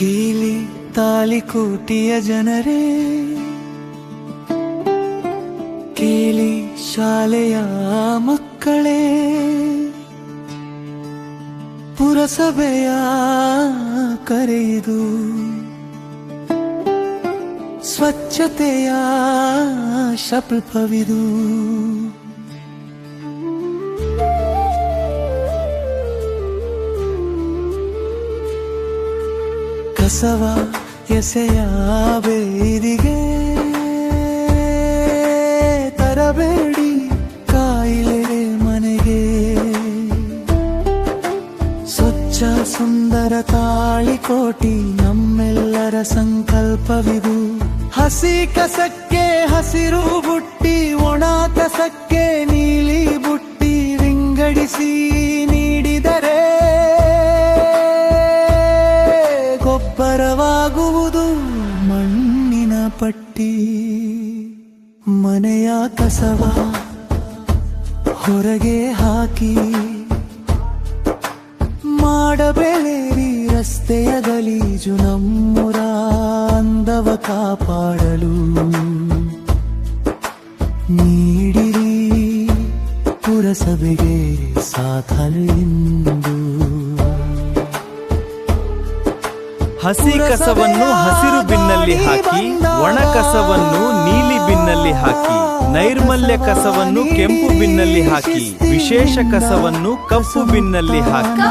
ಕೇಳಿ ತಾಲಿಕೋಟಿಯ ಜನರೇ, ಕೇಳಿ ಶಾಲೆಯ ಮಕ್ಕಳೇ, ಪುರಸಭೆಯ ಕರೆಯಿದು, ಸ್ವಚ್ಛತೆಯ ಶಪಥವಿದು. ಕಸವ ಎಸೆಯ ಬೇದಿಗೆ ತರಬೇಡಿ ಕಾಯಿಲೆ ಮನೆಗೆ. ಸ್ವಚ್ಛ ಸುಂದರ ತಾಳಿಕೋಟಿ ನಮ್ಮೆಲ್ಲರ ಸಂಕಲ್ಪವಿದು. ಹಸಿ ಕಸಕ್ಕೆ ಹಸಿರು ಬುಟ್ಟಿ, ಒಣ ಕಸಕ್ಕೆ ನೀಲಿ ಬುಟ್ಟಿ ವಿಂಗಡಿಸಿ ನೀಡಿದರೆ ಗೊಬ್ಬರವಾಗುವುದು ಮಣ್ಣಿನ ಪಟ್ಟಿ. ಮನೆಯ ಕಸವ ಹೊರಗೆ ಹಾಕಿ, ಮಾಡಬೇಡಿ ರಸ್ತೆಯ ಗಲೀಜು. ನಮ್ಮೂರ ಅಂದವ ಕಾಪಾಡಲು ನೀಡಿರಿ ಪುರಸಭೆಗೆ ಸಾಥಲಿಂದು. ಹಸಿ ಕಸವನ್ನು ಹಸಿರು ಬಿನ್ನಲ್ಲಿ ಹಾಕಿ, ಒಣ ಕಸವನ್ನು ನೀಲಿ ಬಿನ್ನಲ್ಲಿ ಹಾಕಿ, ನೈರ್ಮಲ್ಯ ಕಸವನ್ನು ಕೆಂಪು ಬಿನ್ನಲ್ಲಿ ಹಾಕಿ, ವಿಶೇಷ ಕಸವನ್ನು ಕಪ್ಪು ಬಿನ್ನಲ್ಲಿ ಹಾಕಿ.